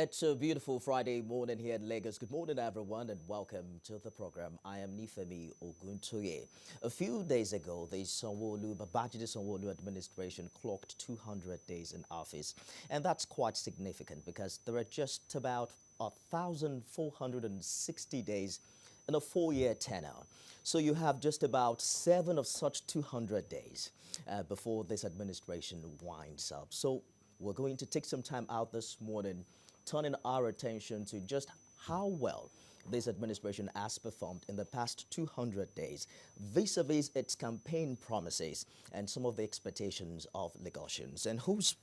It's a beautiful Friday morning here in Lagos. Good morning, everyone, and welcome to the program. I am Nifemi Oguntoye. A few days ago, the Babajide Sanwo-Olu administration clocked 200 days in office. And that's quite significant because there are just about 1,460 days in a 4-year tenure. So you have just about 7 of such 200 days before this administration winds up. So we're going to take some time out this morning, turning our attention to just how well this administration has performed in the past 200 days vis-a-vis its campaign promises and some of the expectations of Lagosians. And who's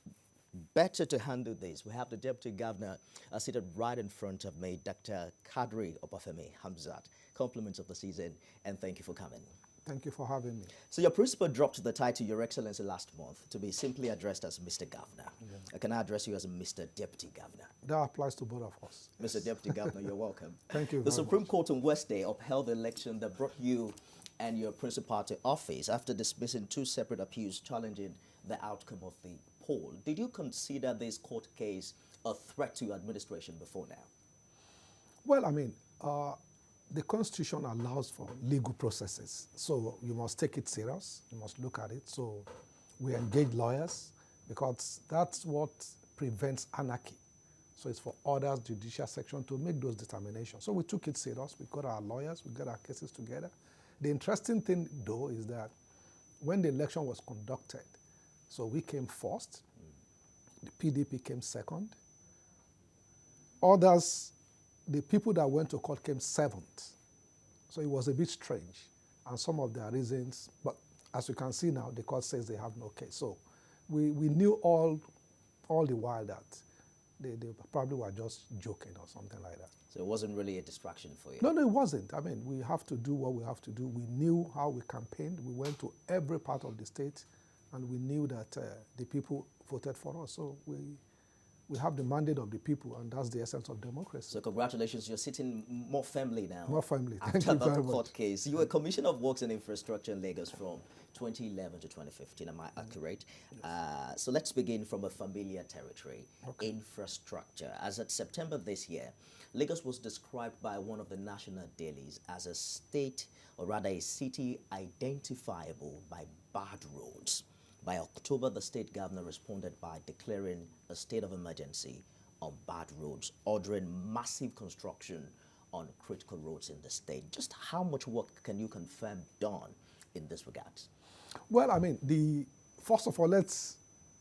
better to handle this? We have the Deputy Governor seated right in front of me, Dr. Kadri Obafemi Hamzat. Compliments of the season, and thank you for coming. Thank you for having me. So your principal dropped the title, Your Excellency, last month to be simply addressed as Mr. Governor. Yeah. Can I address you as Mr. Deputy Governor? That applies to both of us. Mr. Yes. Deputy Governor, you're welcome. Thank you. The Supreme Court on Wednesday upheld the election that brought you and your principal to office after dismissing 2 separate appeals challenging the outcome of the poll. Did you consider this court case a threat to your administration before now? Well, I mean, the Constitution allows for legal processes. So you must take it serious. You must look at it. So we engage lawyers because that's what prevents anarchy. So it's for others, judicial section, to make those determinations. So we took it serious. We got our lawyers. We got our cases together. The interesting thing, though, is that when the election was conducted, so we came first. The PDP came second. Others, the people that went to court came 7th. So it was a bit strange. And some of their reasons, but as you can see now, the court says they have no case. So we knew all the while that they probably were just joking or something like that. So it wasn't really a distraction for you? No, it wasn't. I mean, we have to do what we have to do. We knew how we campaigned. We went to every part of the state, and we knew that the people voted for us. So we have the mandate of the people, and that's the essence of democracy. So congratulations, you're sitting more firmly now. More firmly, thank after you very that much. court case. You were Commissioner of Works and Infrastructure in Lagos from 2011 to 2015, am I accurate? Yes. So let's begin from a familiar territory, infrastructure. As of September this year, Lagos was described by one of the national dailies as a state, or rather a city identifiable by bad roads. By October, the state governor responded by declaring a state of emergency on bad roads, ordering massive construction on critical roads in the state. Just how much work can you confirm done in this regard? Well, I mean, first of all, let's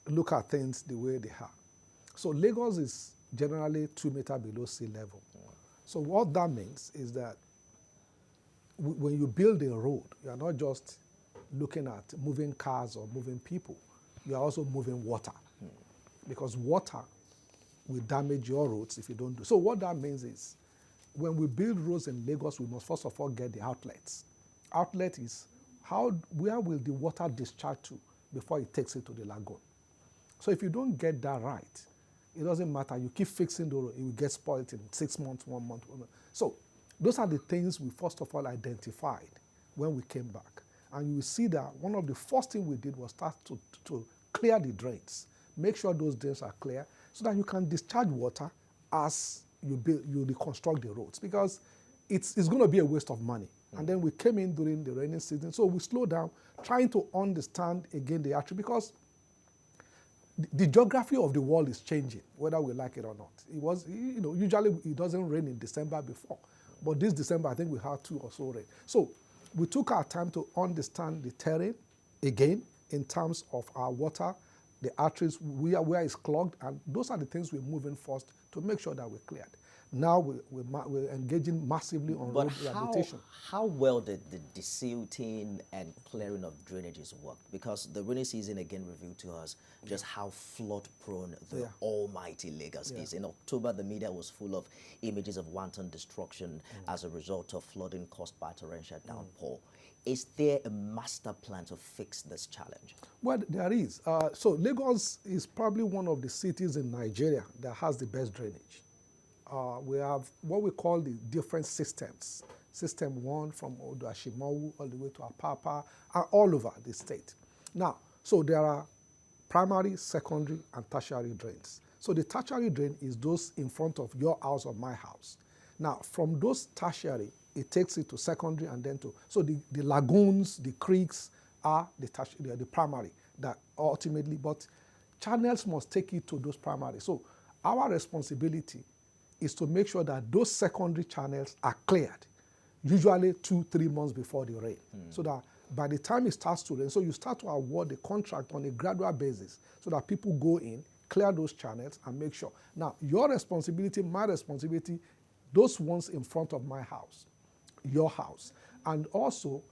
look at things the way they are. So Lagos is generally 2 meters below sea level. So what that means is that when you build a road, you are not just looking at moving cars or moving people. You are also moving water. Because water will damage your roads if you don't do. So what that means is, when we build roads in Lagos, we must first of all get the outlets. Outlet is where will the water discharge to before it takes it to the lagoon. So if you don't get that right, it doesn't matter. You keep fixing the road, it will get spoiled in 6 months, 1 month. So those are the things we first of all identified when we came back. And you will see that one of the first things we did was start to clear the drains. Make sure those drains are clear so that you can discharge water as you reconstruct the roads, because it's going to be a waste of money. And then we came in during the rainy season, so we slowed down, trying to understand again the artery, because the geography of the world is changing, whether we like it or not. It was, usually it doesn't rain in December before, but this December I think we had 2 or so rain. So we took our time to understand the terrain again in terms of our water, the arteries, where it's clogged, and those are the things we're moving first to make sure that we're cleared. Now we're engaging massively on road rehabilitation. How well did the desilting and clearing of drainages work? Because the rainy season again revealed to us just how flood-prone the almighty Lagos is. In October, the media was full of images of wanton destruction as a result of flooding caused by torrential downpour. Is there a master plan to fix this challenge? Well, there is. So Lagos is probably one of the cities in Nigeria that has the best drainage. We have what we call the different systems. System 1 from Odo-Ashimowu all the way to Apapa, and all over the state. Now, so there are primary, secondary, and tertiary drains. So the tertiary drain is those in front of your house or my house. Now, from those tertiary, it takes it to secondary and then to, so the lagoons, the creeks are the primary that ultimately, but channels must take it to those primary. So our responsibility is to make sure that those secondary channels are cleared, usually 2-3 months before the rain, so that by the time it starts to rain, so you start to award the contract on a gradual basis so that people go in, clear those channels and make sure. Now, your responsibility, my responsibility, those ones in front of my house, your house, and also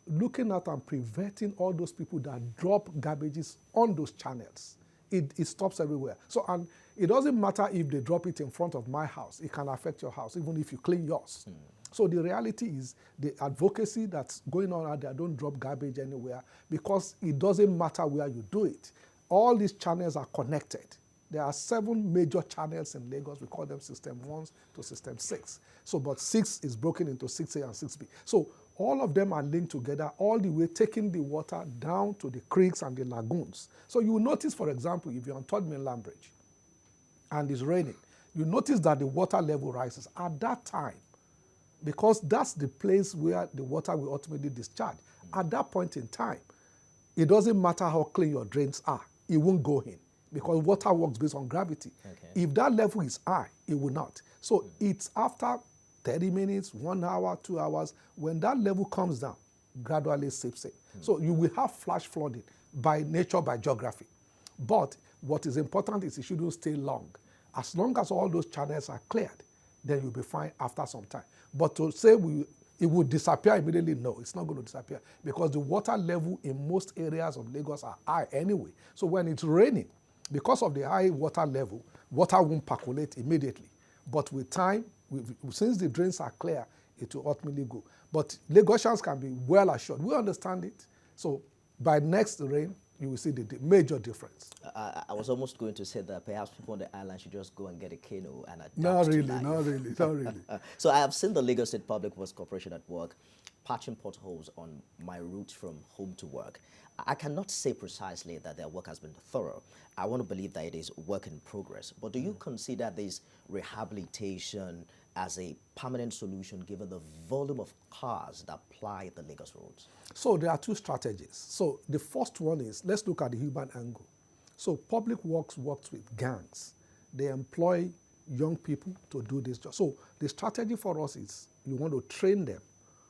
looking at and preventing all those people that drop garbages on those channels. It stops everywhere. So, and it doesn't matter if they drop it in front of my house. It can affect your house, even if you clean yours. So the reality is the advocacy that's going on out there, don't drop garbage anywhere, because it doesn't matter where you do it. All these channels are connected. There are 7 major channels in Lagos. We call them System 1 to System 6. So, but 6 is broken into 6A and 6B. So all of them are linked together all the way, taking the water down to the creeks and the lagoons. So you will notice, for example, if you're on Third Mainland Bridge and it's raining, you notice that the water level rises at that time, because that's the place where the water will ultimately discharge. At that point in time, it doesn't matter how clean your drains are, it won't go in, because water works based on gravity. Okay. If that level is high, it will not. So it's after 30 minutes, 1 hour, 2 hours, when that level comes down, gradually seeps in. So you will have flash flooding by nature, by geography. But what is important is it shouldn't stay long. As long as all those channels are cleared, then you'll be fine after some time. But to say it will disappear immediately, no, it's not going to disappear, because the water level in most areas of Lagos are high anyway. So when it's raining, because of the high water level, water won't percolate immediately. But with time, since the drains are clear, it will ultimately go. But Lagosians can be well assured. We understand it. So by next rain, you will see the major difference. I was almost going to say that perhaps people on the island should just go and get a canoe and adapt Not really, to life. not really, not really. So I have seen the Lagos State Public Works Corporation at work, patching potholes on my route from home to work. I cannot say precisely that their work has been thorough. I want to believe that it is work in progress. But do you consider this rehabilitation as a permanent solution given the volume of cars that ply the Lagos roads? So there are 2 strategies. So the first one is, let's look at the human angle. So Public Works works with gangs. They employ young people to do this job. So the strategy for us is you want to train them.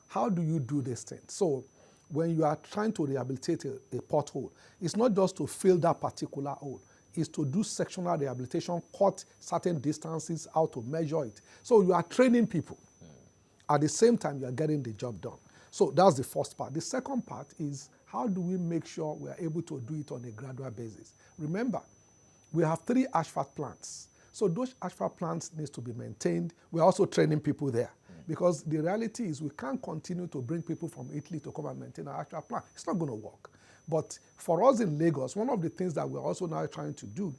How do you do this thing? So when you are trying to rehabilitate a pothole, it's not just to fill that particular hole. It's to do sectional rehabilitation, cut certain distances, how to measure it. So you are training people. At the same time, you are getting the job done. So that's the first part. The second part is, how do we make sure we are able to do it on a gradual basis? Remember, we have 3 asphalt plants. So those asphalt plants need to be maintained. We're also training people there. Because the reality is we can't continue to bring people from Italy to come and maintain our asphalt plant. It's not going to work. But for us in Lagos, one of the things that we're also now trying to do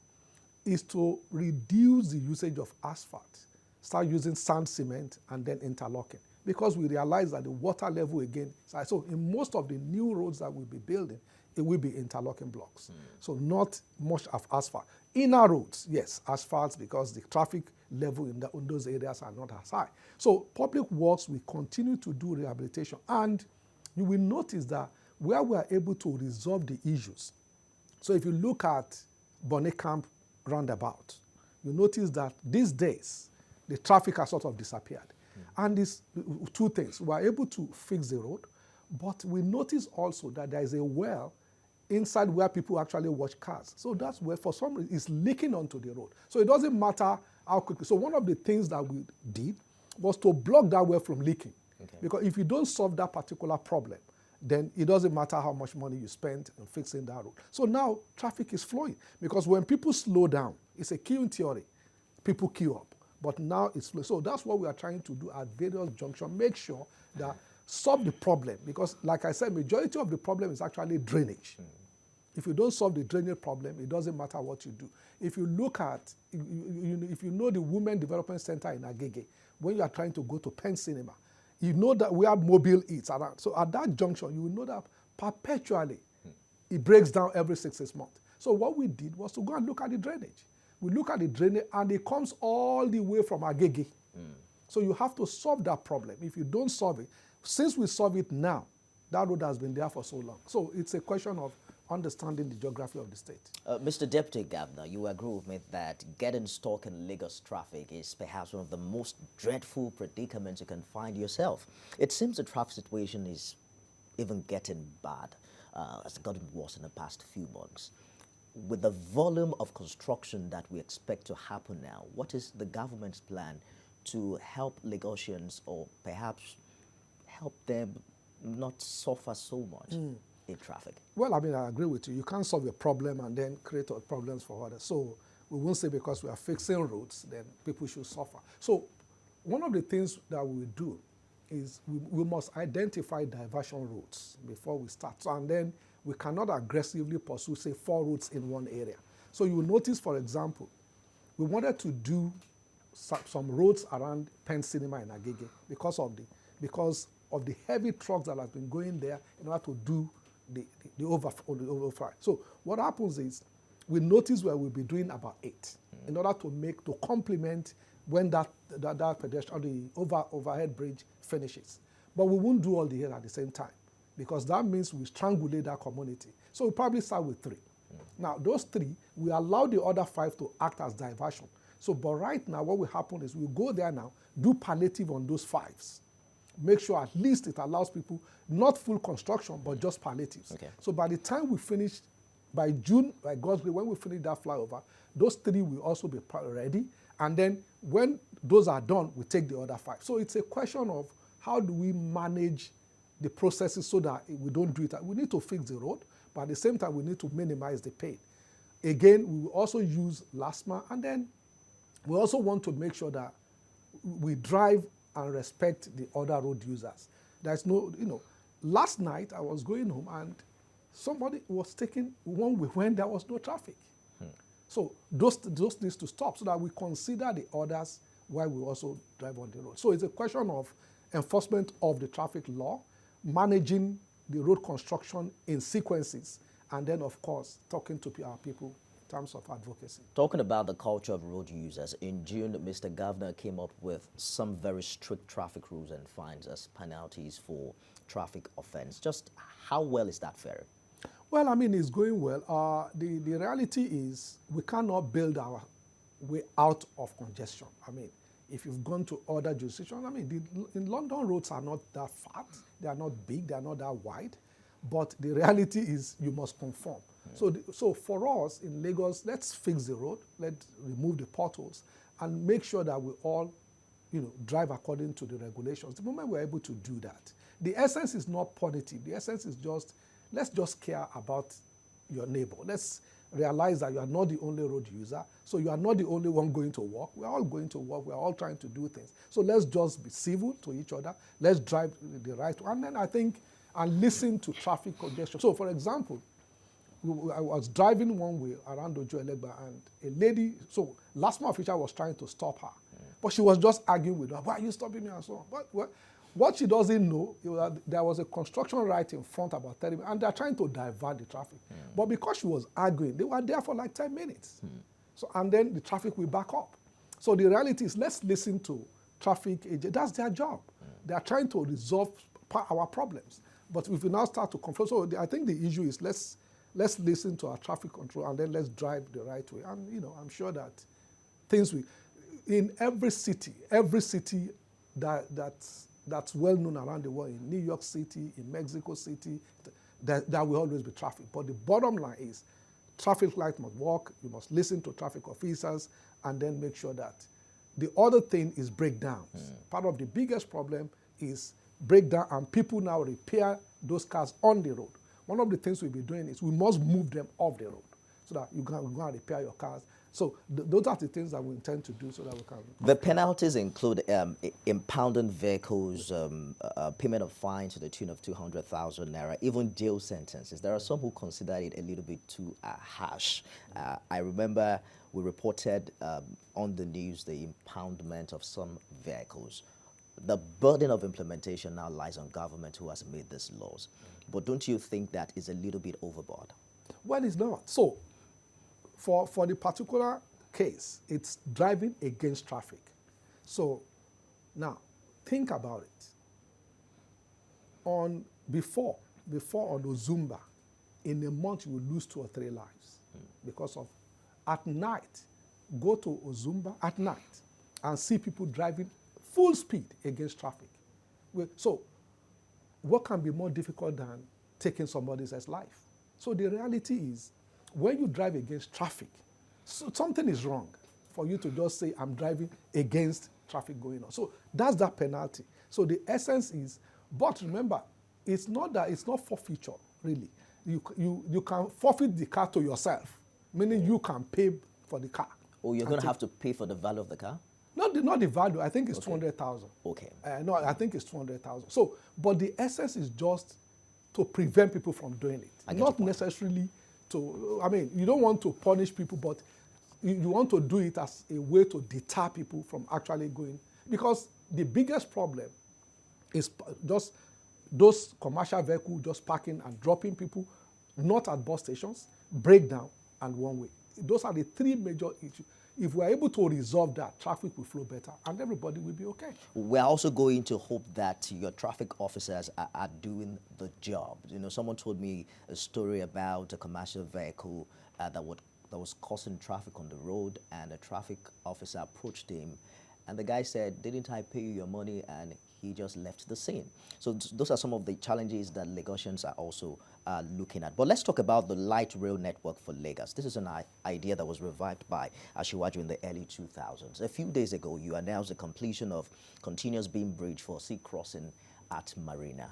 is to reduce the usage of asphalt, start using sand cement and then interlocking. Because we realize that the water level again, so in most of the new roads that we'll be building, it will be interlocking blocks. So not much of asphalt. Inner roads, yes, asphalt, because the traffic level in those areas are not as high. So Public Works will continue to do rehabilitation. And you will notice that where we are able to resolve the issues. So if you look at Bonnet Camp roundabout, you notice that these days, the traffic has sort of disappeared. And these 2 things, we are able to fix the road, but we notice also that there is a well inside where people actually wash cars. So that's where, for some reason, it's leaking onto the road. So it doesn't matter how quickly. So one of the things that we did was to block that well from leaking. Okay. Because if you don't solve that particular problem, then it doesn't matter how much money you spend in fixing that road. So now traffic is flowing. Because when people slow down, it's a queuing theory. People queue up. But now it's slow. So that's what we are trying to do at various junctions. Make sure that solve the problem. Because like I said, majority of the problem is actually drainage. If you don't solve the drainage problem, it doesn't matter what you do. If you look at, if you know the Women Development Center in Agege, when you are trying to go to Penn Cinema, you know that we have mobile eats around. So at that junction, you will know that perpetually it breaks down every 6 months. So what we did was to go and look at the drainage. We look at the drainage, and it comes all the way from Agege. So you have to solve that problem. If you don't solve it, since we solve it now, that road has been there for so long. So it's a question of understanding the geography of the state. Mr. Deputy Governor, you agree with me that getting stuck in Lagos traffic is perhaps one of the most dreadful predicaments you can find yourself. It seems the traffic situation is even getting bad. It's gotten worse in the past few months. With the volume of construction that we expect to happen now, what is the government's plan to help Lagosians, or perhaps help them not suffer so much in traffic? Well, I mean, I agree with you. You can't solve a problem and then create problems for others. So we won't say because we are fixing roads, then people should suffer. So one of the things that we do is we must identify diversion routes before we start. So, and then we cannot aggressively pursue, say, 4 routes in one area. So you will notice, for example, we wanted to do some roads around Penn Cinema in Agege because of the heavy trucks that have been going there in order to do the overfly. So what happens is we notice where we'll be doing about 8 in order to complement when that pedestrian, the overhead bridge finishes. But we won't do all the 8 at the same time, because that means we strangulate that community. So we'll probably start with 3. Now, those 3, we allow the other 5 to act as diversion. So, but right now, what will happen is we'll go there now, do palliative on those 5s. Make sure at least it allows people, not full construction, but just palliatives. Okay. So by the time we finish, by June, by God's grace, when we finish that flyover, those 3 will also be ready. And then when those are done, we take the other 5. So it's a question of how do we manage the processes so that we don't do it. We need to fix the road, but at the same time, we need to minimize the pain. Again, we will also use LASMA, and then we also want to make sure that we drive and respect the other road users. There's no, last night I was going home and somebody was taking one way when there was no traffic. So those needs to stop so that we consider the others while we also drive on the road. So it's a question of enforcement of the traffic law, managing the road construction in sequences, and then, of course, talking to our people in terms of advocacy. Talking about the culture of road users, in June, Mr. Governor came up with some very strict traffic rules and fines as penalties for traffic offense. Just how well is that fair? Well, I mean, it's going well. The reality is we cannot build our way out of congestion. I mean, if you've gone to other jurisdictions, I mean, in London, roads are not that fat. They are not big. They are not that wide. But the reality is you must conform. So for us in Lagos, let's fix the road. Let's remove the potholes and make sure that we all, drive according to the regulations. The moment we're able to do that, the essence is not punitive. The essence is let's just care about your neighbor. Let's realize that you are not the only road user. So you are not the only one going to work. We're all going to work. We're all trying to do things. So let's just be civil to each other. Let's drive the right way. And then I think, and listen to traffic congestion. So for example, I was driving one way around Ojo Elegba, and a lady, so LASMA official was trying to stop her. But she was just arguing with her, why are you stopping me and so on. But what she doesn't know is that there was a construction right in front about 30 minutes, and they're trying to divert the traffic. But because she was arguing, they were there for like 10 minutes. So, and then the traffic will back up. So the reality is, let's listen to traffic agents. That's their job. They are trying to resolve our problems. But if we now start to confront, so I think the issue is let's listen to our traffic control, and then let's drive the right way. And I'm sure that things will, in every city that's well known around the world, in New York City, in Mexico City, that will always be traffic. But the bottom line is traffic lights must work. You must listen to traffic officers, and then make sure that the other thing is breakdowns. Part of the biggest problem is breakdown, and people now repair those cars on the road. One of the things we'll be doing is we must move them off the road so that you can go and repair your cars. So those are the things that we intend to do so that we can. The penalties include impounding vehicles, payment of fines to the tune of 200,000 naira, even jail sentences. There are some who consider it a little bit too harsh. I remember we reported on the news the impoundment of some vehicles. The burden of implementation now lies on government who has made these laws. But don't you think that is a little bit overboard? Well, it's not. So for the particular case, it's driving against traffic. So now, think about it. Before on Ozumba, in a month you will lose 2 or 3 lives because of, at night, go to Ozumba at night and see people driving full speed against traffic. So what can be more difficult than taking somebody's life? So the reality is, when you drive against traffic, so something is wrong for you to just say, I'm driving against traffic going on. So that's that penalty. So the essence is, but remember, it's not forfeiture, really. You can forfeit the car to yourself, meaning you can pay for the car. Oh, you're going to have to pay for the value of the car? Not the value. I think it's 200,000. Okay. No, I think it's 200,000. So, but the essence is just to prevent people from doing it. Not necessarily to, I mean, you don't want to punish people, but you want to do it as a way to deter people from actually going. Because the biggest problem is just those commercial vehicles just parking and dropping people, not at bus stations, breakdown, and one way. Those are the 3 major issues. If we're able to resolve that, traffic will flow better and everybody will be okay. We're also going to hope that your traffic officers are doing the job. You know, someone told me a story about a commercial vehicle that was causing traffic on the road, and a traffic officer approached him, and the guy said, "Didn't I pay you your money?" And he just left the scene. So those are some of the challenges that Lagosians are also looking at. But let's talk about the light rail network for Lagos. This is an idea that was revived by Asiwaju in the early 2000s. A few days ago, you announced the completion of continuous beam bridge for sea crossing at Marina.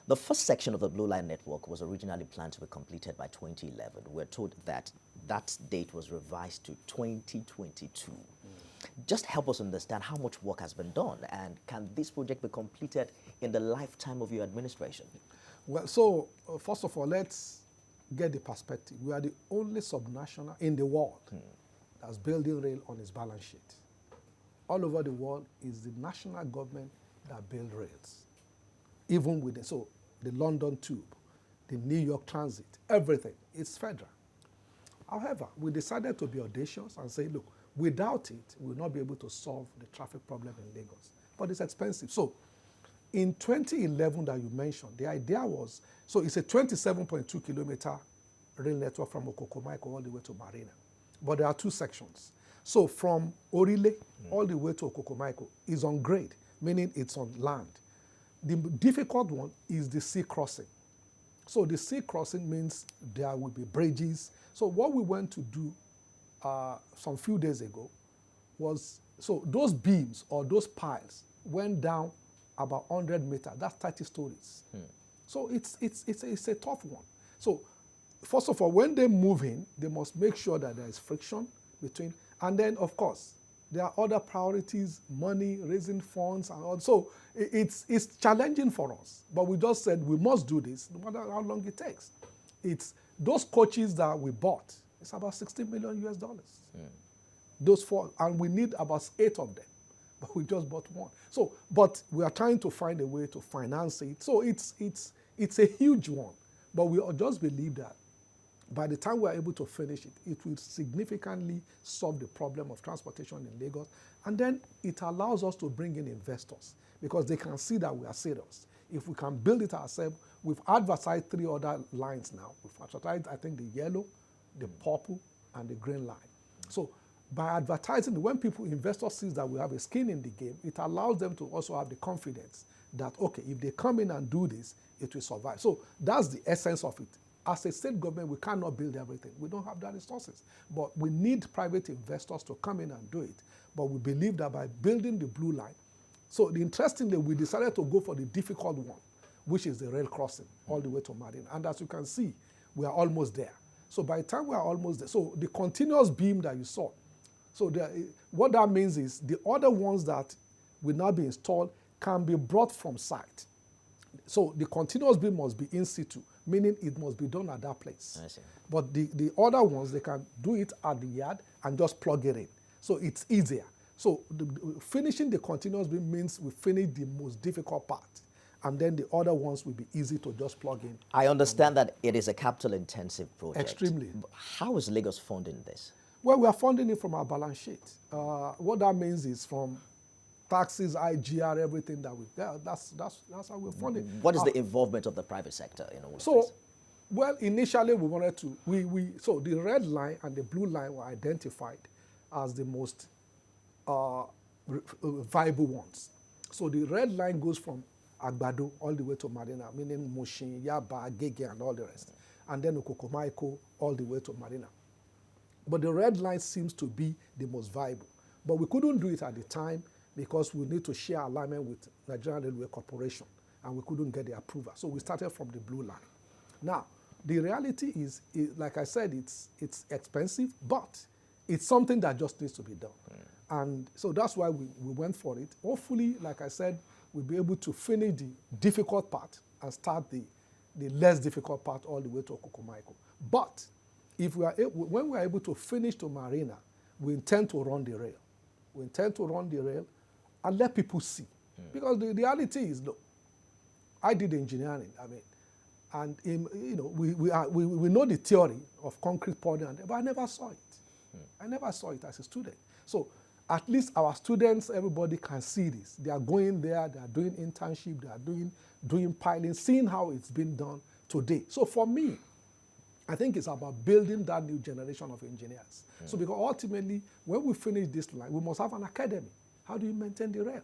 The first section of the Blue Line network was originally planned to be completed by 2011. We're told that that date was revised to 2022. Just help us understand how much work has been done, and can this project be completed in the lifetime of your administration? Well, so first of all, let's get the perspective. We are the only subnational in the world that's building rail on its balance sheet. All over the world is the national government that build rails. Even with so the London Tube, the New York Transit, everything, it's federal. However, we decided to be audacious and say, look, without it, we'll not be able to solve the traffic problem in Lagos. But it's expensive. So in 2011 that you mentioned, the idea was, so it's a 27.2 kilometer rail network from Okokomaiko all the way to Marina. But there are 2 sections. So from Orile all the way to Okokomaiko is on grade, meaning it's on land. The difficult one is the sea crossing. So the sea crossing means there will be bridges. So what we went to do some few days ago was, so those beams or those piles went down about 100 meters. That's 30 stories. So it's a tough one. So first of all, when they move in, they must make sure that there is friction between, and then of course, there are other priorities, money, raising funds, and all. So it's challenging for us. But we just said we must do this, no matter how long it takes. It's those coaches that we bought. It's about $60 million US. Those 4, and we need about 8 of them. But we just bought 1. So, but we are trying to find a way to finance it. So it's a huge one. But we just believe that by the time we are able to finish it, it will significantly solve the problem of transportation in Lagos. And then it allows us to bring in investors because they can see that we are serious. If we can build it ourselves, we've advertised 3 other lines now. We've advertised, I think, the yellow, the purple, and the green line. So by advertising, when investors see that we have a skin in the game, it allows them to also have the confidence that, okay, if they come in and do this, it will survive. So that's the essence of it. As a state government, we cannot build everything. We don't have the resources. But we need private investors to come in and do it. But we believe that by building the blue line, so interestingly, we decided to go for the difficult one, which is the rail crossing all the way to Marina. And as you can see, we are almost there. So by the time we are almost there, so the continuous beam that you saw, so what that means is the other ones that will now be installed can be brought from site. So the continuous beam must be in situ, meaning it must be done at that place. I see. But the other ones, they can do it at the yard and just plug it in. So it's easier. So finishing the continuous beam means we finish the most difficult part. And then the other ones will be easy to just plug in. I understand that it is a capital-intensive project. Extremely. How is Lagos funding this? Well, we are funding it from our balance sheet. What that means is from taxes, IGR, everything that we get. That's how we're funding. What is the involvement of the private sector in all of So, this? well, initially we wanted to, so the red line and the blue line were identified as the most viable ones. So the red line goes from Agbado all the way to Marina, meaning Mushin, Yaba, Agege, and all the rest. And then Okokomaiko all the way to Marina. But the red line seems to be the most viable. But we couldn't do it at the time because we need to share alignment with Nigerian Railway Corporation, and we couldn't get the approval. So we started from the blue line. Now, the reality is like I said, it's expensive, but it's something that just needs to be done. And so that's why we went for it. Hopefully, like I said, we'll be able to finish the difficult part and start the less difficult part all the way to Okokomaiko. But if when we are able to finish to Marina, we intend to run the rail. We intend to run the rail and let people see. Because the reality is, look, I did engineering, and we know the theory of concrete pouring, but I never saw it. I never saw it as a student. So at least our students, everybody can see this. They are going there, they are doing internship, they are doing piling, seeing how it's been done today. So for me, I think it's about building that new generation of engineers. So because ultimately, when we finish this line, we must have an academy. How do you maintain the rail?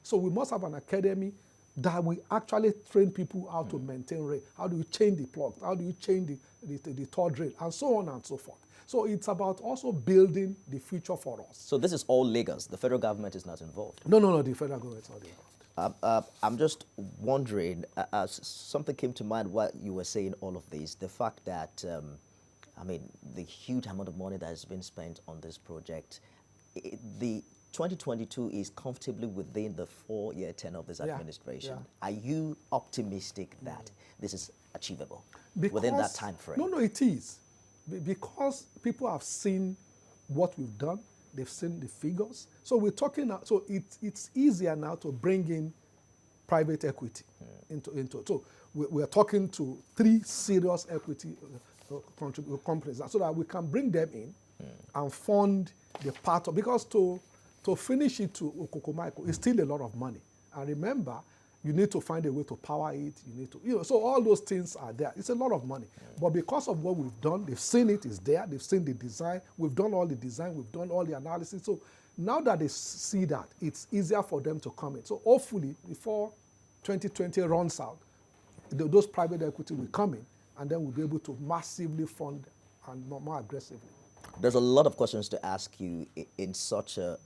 So we must have an academy that will actually train people how to maintain rail. How do you change the plugs? How do you change the third rail? And so on and so forth. So it's about also building the future for us. So this is all Lagos. The federal government is not involved. No, the federal government is not involved. I'm just wondering, something came to mind while you were saying all of this, the fact that, the huge amount of money that has been spent on this project, the 2022 is comfortably within the 4-year tenure of this administration. Yeah. Are you optimistic that this is achievable within that time frame? No, it is. Because people have seen what we've done, they've seen the figures. So we're talking now, so it's easier now to bring in private equity into. So we're talking to 3 serious equity companies so that we can bring them in and fund the part of, because to finish it to Okokomaiko is still a lot of money. And remember, you need to find a way to power it. You need to, so all those things are there. It's a lot of money. But because of what we've done, they've seen it, it's there, they've seen the design, we've done all the design, we've done all the analysis. So now that they see that, it's easier for them to come in. So hopefully, before 2020 runs out, those private equity will come in, and then we'll be able to massively fund and more aggressively. There's a lot of questions to ask you in such a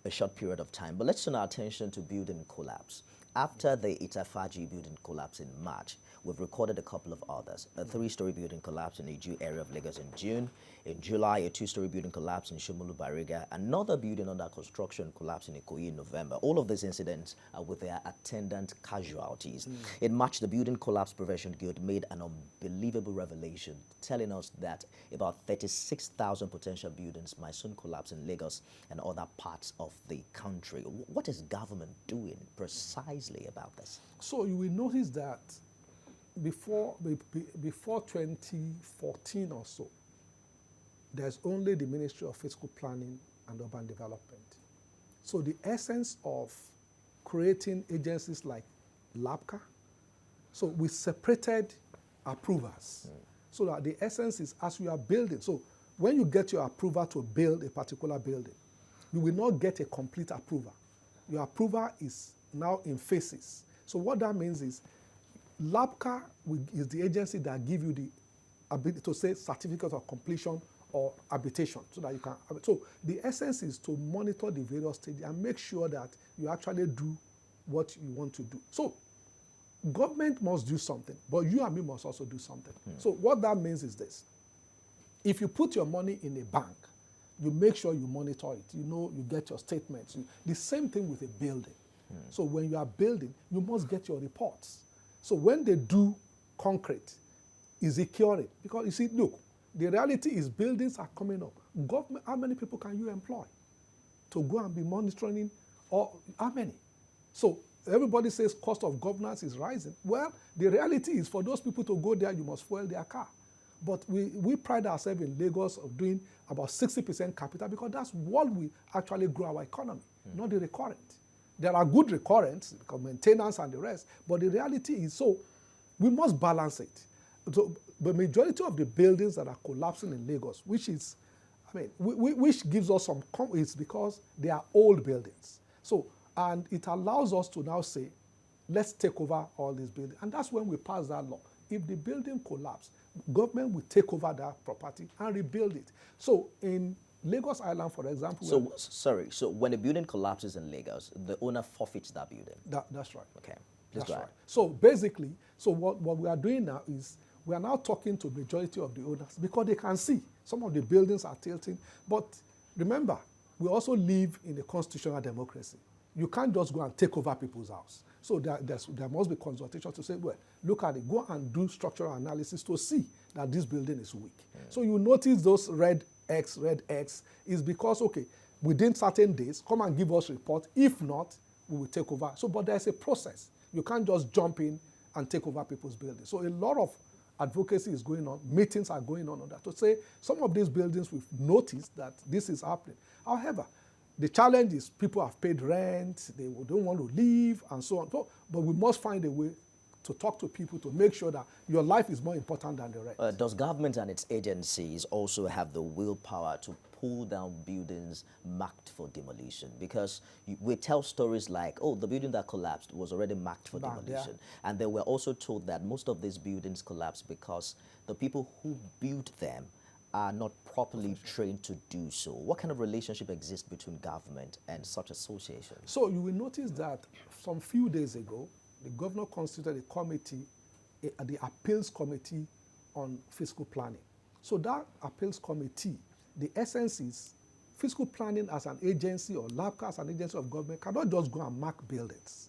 short period of time, but let's turn our attention to building collapse. After the Itafaji building collapse in March, we've recorded a couple of others. A 3-story building collapse in the Iju area of Lagos in June. In July, a 2-story building collapse in Shomolu Bariga. Another building under construction collapsed in Ikoyi in November. All of these incidents are with their attendant casualties. In March, the Building Collapse Prevention Guild made an unbelievable revelation, telling us that about 36,000 potential buildings might soon collapse in Lagos and other parts of the country. What is government doing precisely about this? So you will notice that before 2014 or so, there's only the Ministry of Fiscal Planning and Urban Development. So the essence of creating agencies like LAPCA, so we separated approvers. So that the essence is as you are building, so when you get your approval to build a particular building, you will not get a complete approval. Your approval is now in phases. So what that means is LAPCA is the agency that gives you the ability to say certificate of completion or habitation, so that you can. So the essence is to monitor the various stages and make sure that you actually do what you want to do. So government must do something, but you and me must also do something. So what that means is this. If you put your money in a bank, you make sure you monitor it. You get your statements. The same thing with a building. So when you are building, you must get your reports. So when they do concrete, is it curing? Because you see, look, the reality is buildings are coming up. Government, how many people can you employ to go and be monitoring? Or how many? So everybody says cost of governance is rising. Well, the reality is for those people to go there, you must fuel their car. But we pride ourselves in Lagos of doing about 60% capital because that's what we actually grow our economy, not the recurrent. There are good recurrents, because maintenance and the rest, but the reality is so we must balance it. So the majority of the buildings that are collapsing in Lagos, which is, which gives us some, is because they are old buildings. So, and it allows us to now say, let's take over all these buildings. And that's when we pass that law. If the building collapses, government will take over that property and rebuild it. So in Lagos Island, for example. So when a building collapses in Lagos, the owner forfeits that building? That's right. Okay, please go ahead. Right. So basically, what we are doing now is we are now talking to the majority of the owners because they can see some of the buildings are tilting. But remember, we also live in a constitutional democracy. You can't just go and take over people's house. So there must be consultation to say, well, look at it, go and do structural analysis to see that this building is weak. So you notice those red X is because, okay, within certain days, come and give us report. If not, we will take over. So, but there's a process. You can't just jump in and take over people's buildings. So a lot of advocacy is going on, meetings are going on that to say some of these buildings we've noticed that this is happening. However, the challenge is people have paid rent, they don't want to leave, and so on. But we must find a way to talk to people to make sure that your life is more important than the rest. Does government and its agencies also have the willpower to pull down buildings marked for demolition? Because we tell stories like, oh, the building that collapsed was already marked for demolition. Yeah. And then we're also told that most of these buildings collapsed because the people who built them are not properly trained to do so. What kind of relationship exists between government and such associations? So you will notice that some few days ago, the governor constituted a committee, the appeals committee on fiscal planning. So that appeals committee, the essence is fiscal planning as an agency or LAPCA as an agency of government cannot just go and mark buildings.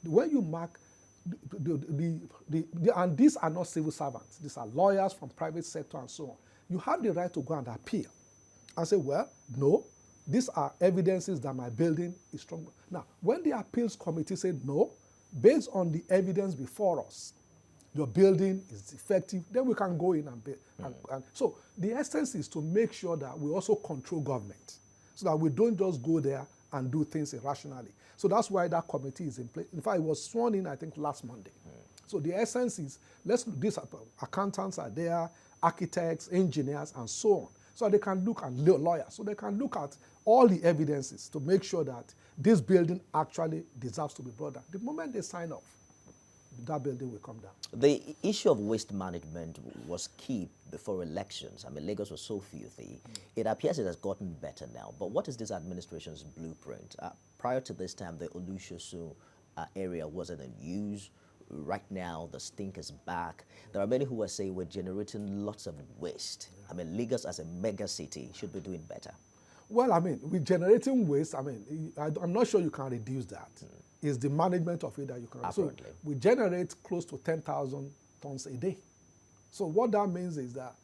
When you mark, and these are not civil servants, these are lawyers from private sector and so on. You have the right to go and appeal and say, well, no, these are evidences that my building is strong. Now, when the appeals committee said no, based on the evidence before us, your building is effective, then we can go in and build. And so the essence is to make sure that we also control government so that we don't just go there and do things irrationally. So that's why that committee is in place. In fact, it was sworn in, I think, last Monday. So the essence is, these accountants are there, architects, engineers, and so on. So they can look at lawyers. So they can look at all the evidences to make sure that this building actually deserves to be brought down. The moment they sign off, that building will come down. The issue of waste management was key before elections. I mean, Lagos was so filthy. It appears it has gotten better now. But what is this administration's blueprint? Prior to this time, the Olusoso area wasn't in use. Right now, the stink is back. There are many who are saying we're generating lots of waste. I mean, Lagos as a mega city should be doing better. Well, I mean, with generating waste, I mean, I'm not sure you can reduce that. It's the management of it that you can reduce. So we generate close to 10,000 tons a day. So what that means is that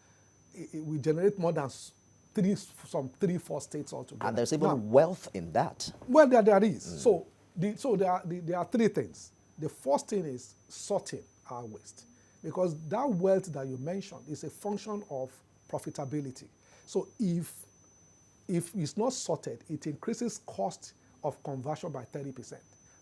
we generate more than some 3-4 states altogether. And there's even wealth in that. Well, there is. So there are 3 things. The first thing is sorting our waste, because that wealth that you mentioned is a function of profitability. So if it's not sorted, it increases cost of conversion by 30%,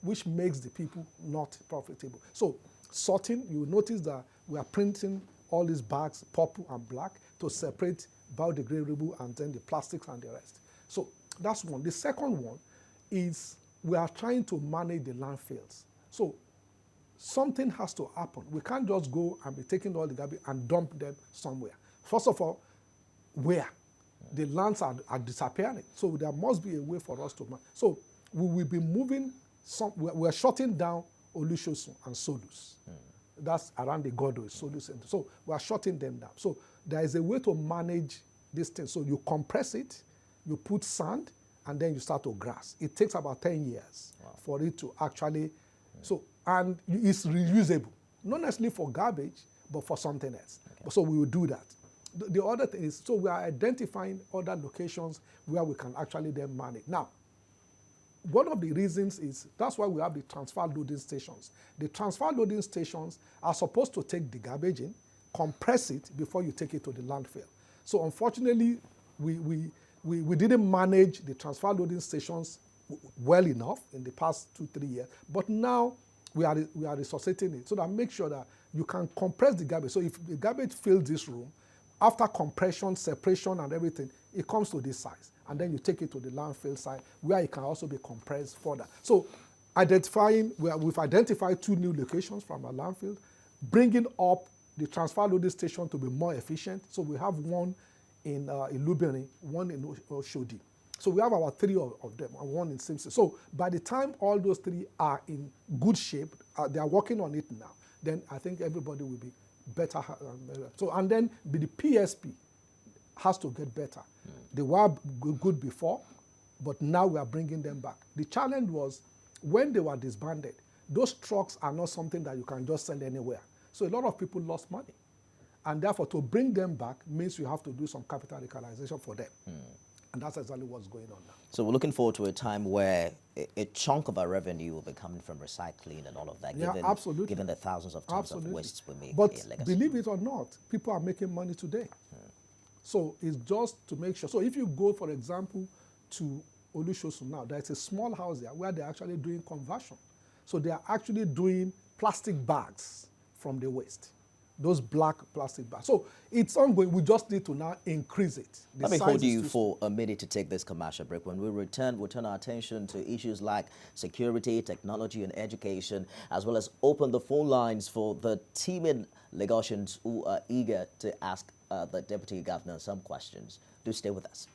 which makes the people not profitable. So sorting, you notice that we are printing all these bags, purple and black, to separate biodegradable and then the plastics and the rest. So that's one. The second one is we are trying to manage the landfills. So something has to happen. We can't just go and be taking all the garbage and dump them somewhere. First of all, where? The lands are disappearing. So there must be a way for us to manage. So we will be moving, we're shutting down Olusoso and Solus. That's around the Godo, Solus. So we're shutting them down. So there is a way to manage this thing. So you compress it, you put sand, and then you start to grass. It takes about 10 years for it to actually, and it's reusable. Not necessarily for garbage, but for something else. Okay. So we will do that. The other thing is, so we are identifying other locations where we can actually then manage. Now, one of the reasons is, that's why we have the transfer loading stations. The transfer loading stations are supposed to take the garbage in, compress it before you take it to the landfill. So unfortunately, we didn't manage the transfer loading stations well enough in the past 2-3 years, but now we are resuscitating it so that make sure that you can compress the garbage. So if the garbage fills this room, after compression, separation, and everything, it comes to this size. And then you take it to the landfill site where it can also be compressed further. So we've identified 2 new locations from our landfill, bringing up the transfer loading station to be more efficient. So we have one in Lubeni, one in Oshodi. So we have our 3 of them, and one in Simpson. So by the time all those 3 are in good shape, they are working on it now, then I think everybody will be better. So, and then the PSP has to get better. They were good before, but now we are bringing them back. The challenge was when they were disbanded, those trucks are not something that you can just sell anywhere. So a lot of people lost money. And therefore, to bring them back means you have to do some capital equalization for them. And that's exactly what's going on now. So we're looking forward to a time where a chunk of our revenue will be coming from recycling and all of that, Yeah, absolutely. given the thousands of tons of wastes we make But in legacy. believe it or not, people are making money today. So it's just to make sure. So if you go, for example, to Olushosu now, there's a small house there where they're actually doing conversion. So they are actually doing plastic bags from the waste. Those black plastic bags. So it's ongoing. We just need to now increase it. Let me hold you for a minute to take this commercial break. When we return, we'll turn our attention to issues like security, technology, and education, as well as open the phone lines for the teeming Lagosians who are eager to ask the Deputy Governor some questions. Do stay with us.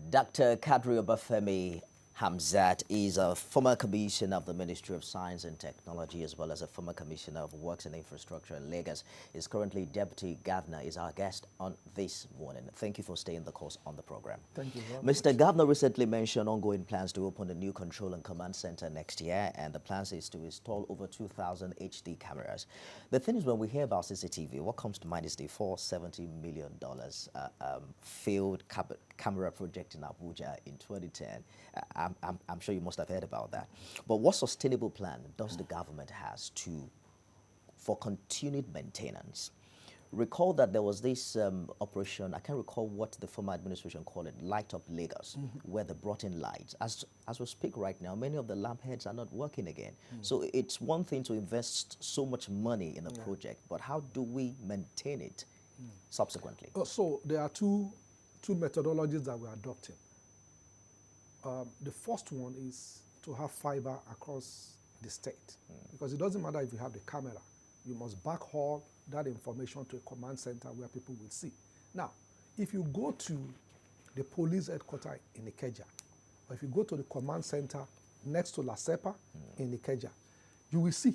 Dr. Kadri Obafemi Hamzat is a former commissioner of the Ministry of Science and Technology, as well as a former commissioner of Works and Infrastructure in Lagos. Is currently Deputy Governor, is our guest on this morning. Thank you for staying the course on the program. Thank you very Mr. Governor recently mentioned ongoing plans to open a new control and command center next year, and the plans is to install over 2,000 HD cameras. The thing is, when we hear about CCTV, what comes to mind is the $470 million failed camera project in Abuja in 2010. I'm sure you must have heard about that. But what sustainable plan does the government has for continued maintenance? Recall that there was this operation, I can't recall what the former administration called it, Light Up Lagos, where they brought in lights. As we speak right now, many of the lamp heads are not working again. So it's one thing to invest so much money in a project, but how do we maintain it subsequently? So there are two methodologies that we're adopting. The first one is to have fiber across the state, because it doesn't matter if you have the camera, you must backhaul that information to a command center where people will see. Now, if you go to the police headquarters in Ikeja, or if you go to the command center next to La Sepa in Ikeja, you will see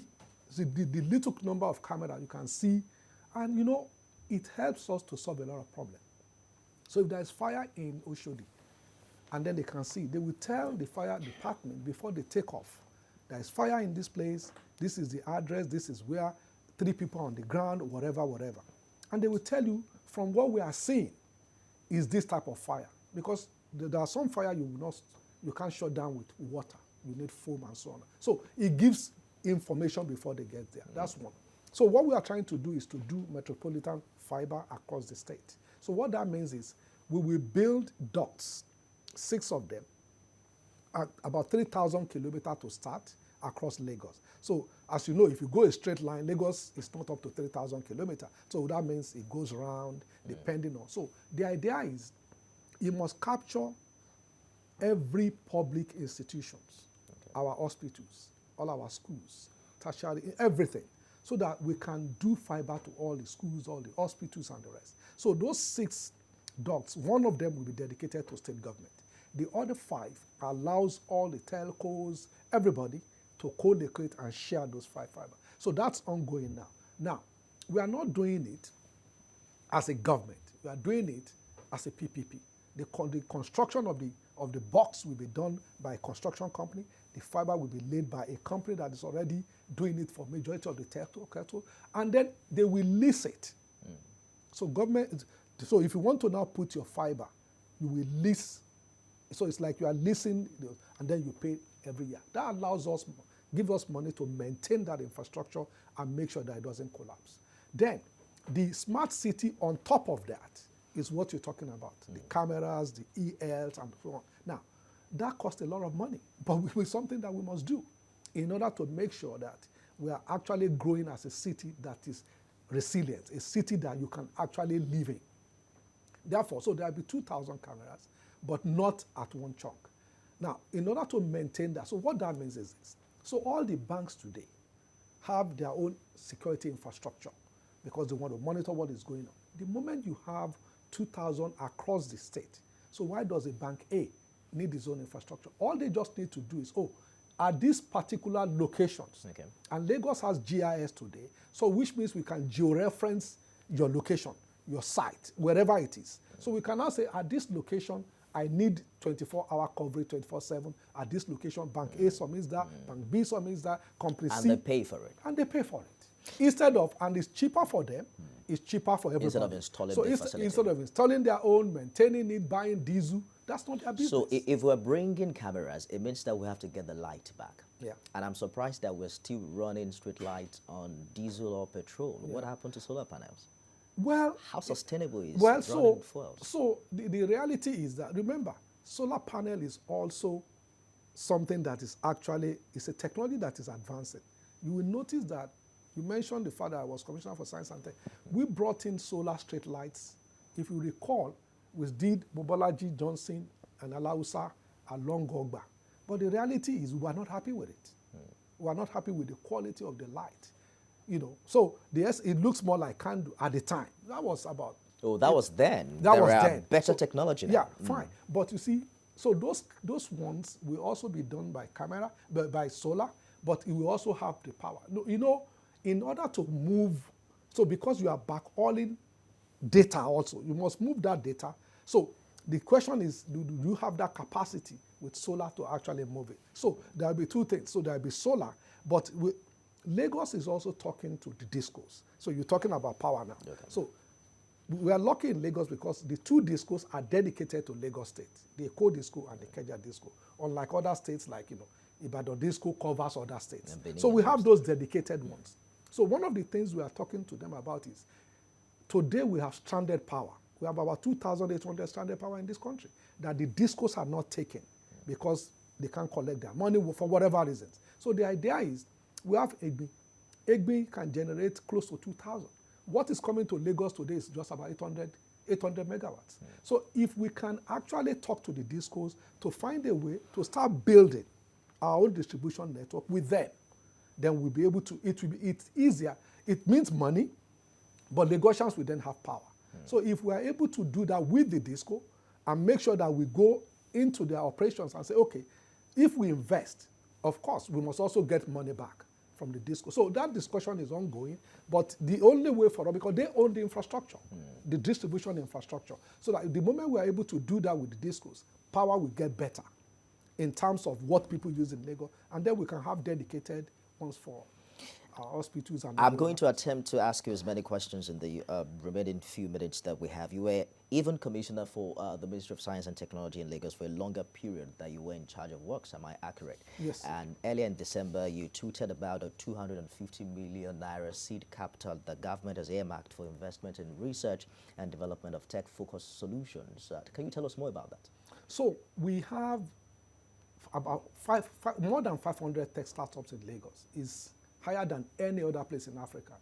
the little number of cameras you can see, and you know, it helps us to solve a lot of problems. So if there's fire in Oshodi, and then they can see, they will tell the fire department before they take off, there is fire in this place, this is the address, this is where 3 people on the ground, whatever. And they will tell you, from what we are seeing, is this type of fire. Because there are some fire you can't shut down with water. You need foam and so on. So it gives information before they get there. That's one. So what we are trying to do is to do metropolitan fiber across the state. So what that means is we will build ducts, 6 of them, at about 3,000 kilometers to start across Lagos. So as you know, if you go a straight line, Lagos is not up to 3,000 kilometers. So that means it goes around depending on. So the idea is you must capture every public institutions, our hospitals, all our schools, tertiary, everything, so that we can do fiber to all the schools, all the hospitals, and the rest. So those 6 ducts, one of them will be dedicated to state government. The other 5 allows all the telcos, everybody, to co-locate and share those 5 fiber. So that's ongoing now. Now, we are not doing it as a government. We are doing it as a PPP. The construction of the box will be done by a construction company. The fiber will be laid by a company that is already doing it for majority of the cattle, and then they will lease it. So so if you want to now put your fiber, you will lease. So it's like you are leasing, and then you pay every year. That allows us, give us money to maintain that infrastructure and make sure that it doesn't collapse. Then, the smart city on top of that is what you're talking about. The cameras, the ELs, and so on. Now, that costs a lot of money, but it's something that we must do in order to make sure that we are actually growing as a city that is resilient, a city that you can actually live in. Therefore, so there will be 2,000 cameras, but not at one chunk. Now, in order to maintain that, so what that means is this. So all the banks today have their own security infrastructure because they want to monitor what is going on. The moment you have 2,000 across the state, so why does a bank A need its own infrastructure? All they just need to do is, at these particular locations, Okay. and Lagos has GIS today, so which means we can georeference your location, your site, wherever it is. So we can now say, at this location, I need 24-hour coverage, 24/7. At this location, Bank A submits that, Bank B submits that, company C. And they pay for it. And they pay for it. Instead of, and it's cheaper for them, it's cheaper for everybody. Instead of installing so the facility. instead of installing their own, maintaining it, buying diesel, that's not their business. So if we're bringing cameras, it means that we have to get the light back. Yeah. And I'm surprised that we're still running street lights on diesel or petrol. Yeah. What happened to solar panels? Well, How sustainable is well, running fuels? so the reality is that, remember, solar panel is also something that is actually, it's a technology that is advancing. You will notice that, you mentioned the fact that I was Commissioner for Science and Tech. We brought in solar street lights. If you recall, we did Mobolaji Johnson and Alausa along Gogba. But the reality is we are not happy with it. We are not happy with the quality of the light. So it looks more like candle at the time. That was about. Oh, that was then. That there was are then. better technology now. Yeah, fine. But you see, so those ones will also be done by camera, by solar, but it will also have the power. In order to move, so because you are backhauling data also, you must move that data. So the question is, do you have that capacity with solar to actually move it? So there will be two things. So there will be solar, but Lagos is also talking to the discos. So you're talking about power now. Okay. So we are lucky in Lagos because the two discos are dedicated to Lagos State, the Eko disco and the Keja disco. Unlike other states like, Ibadan disco covers other states. So we have those dedicated ones. So one of the things we are talking to them about is, today we have stranded power. We have about 2,800 stranded power in this country that the discos are not taking because they can't collect their money for whatever reasons. So the idea is, we have EGBI. EGBI can generate close to 2,000. What is coming to Lagos today is just about 800 megawatts. So if we can actually talk to the discos to find a way to start building our own distribution network with them, then we'll be able to, it's easier. It means money, but Lagosians will then have power. So if we are able to do that with the disco and make sure that we go into their operations and say, okay, if we invest, of course, we must also get money back from the disco. So that discussion is ongoing, but the only way for us, because they own the infrastructure, the distribution infrastructure, so that the moment we are able to do that with the discos, power will get better in terms of what people use in Lagos, and then we can have dedicated ones for our hospitals. And I'm going to attempt to ask you as many questions in the remaining few minutes that we have. You were even commissioner for the Ministry of Science and Technology in Lagos for a longer period that you were in charge of works. Am I accurate? Yes. And earlier in December, you tweeted about a 250 million naira seed capital the government has earmarked for investment in research and development of tech-focused solutions. Can you tell us more about that? So we have about more than 500 tech startups in Lagos. Is higher than any other place in Africa,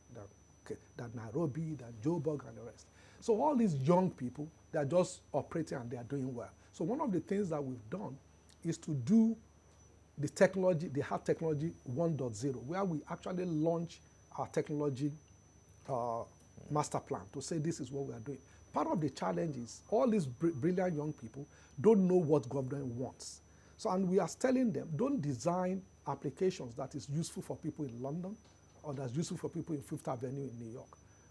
than Nairobi, than Joburg, and the rest. So all these young people, they're just operating and they're doing well. So one of the things that we've done is to do the technology, the hard technology 1.0, where we actually launch our technology master plan to say this is what we are doing. Part of the challenge is all these brilliant young people don't know what government wants. So, and we are telling them, don't design applications that is useful for people in London or that's useful for people in Fifth Avenue in New York.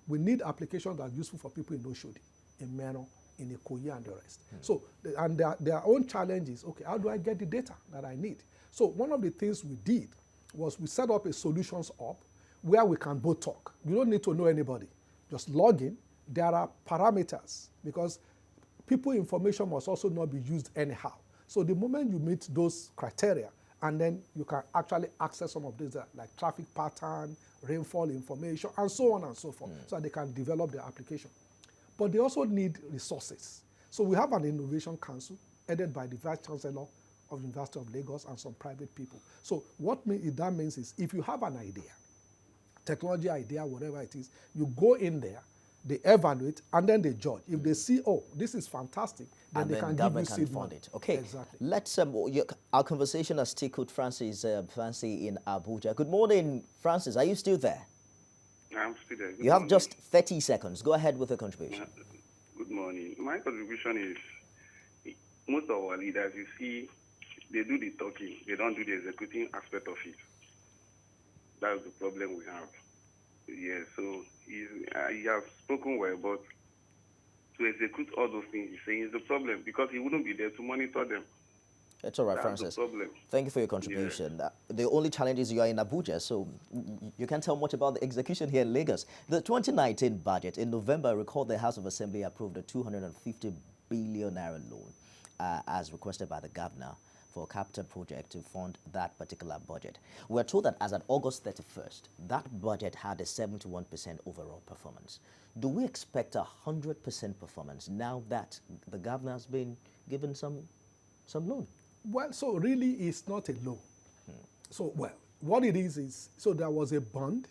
We need applications that are useful for people in Oshodi, in Meno, in Ikoyi and the rest. So, and their own challenge is, okay, how do I get the data that I need? So one of the things we did was we set up a solutions hub where we can both talk. You don't need to know anybody. Just log in. There are parameters because people information must also not be used anyhow. So the moment you meet those criteria, and then you can actually access some of these like traffic pattern, rainfall information, and so on and so forth, so that they can develop their application. But they also need resources. So we have an innovation council headed by the Vice Chancellor of the University of Lagos and some private people. So what that means is if you have an idea, technology idea, whatever it is, you go in there, they evaluate, and then they judge. If they see, oh, this is fantastic, then and they then can government give you can seed fund money. it. Okay, exactly. Let's our conversation has tickled Francis Fancy in Abuja. Good morning, Francis. Are you still there? I'm still there. You have just 30 seconds. Go ahead with your contribution. Good morning. My contribution is most of our leaders, you see, they do the talking. They don't do the executing aspect of it. That's the problem we have. Yeah, so he has spoken well, but to execute all those things he's saying is the problem because he wouldn't be there to monitor them. It's all right, That's Francis. the problem. Thank you for your contribution. The only challenge is you are in Abuja, so you can't tell much about the execution here in Lagos. The 2019 budget, in November, I recall the House of Assembly approved a 250 billion naira loan as requested by the governor for a capital project to fund that particular budget. We're told that as at August 31st, that budget had a 71% overall performance. Do we expect a 100% performance now that the governor has been given some loan? Well, so really it's not a loan. So, well, what it is, so there was a bond,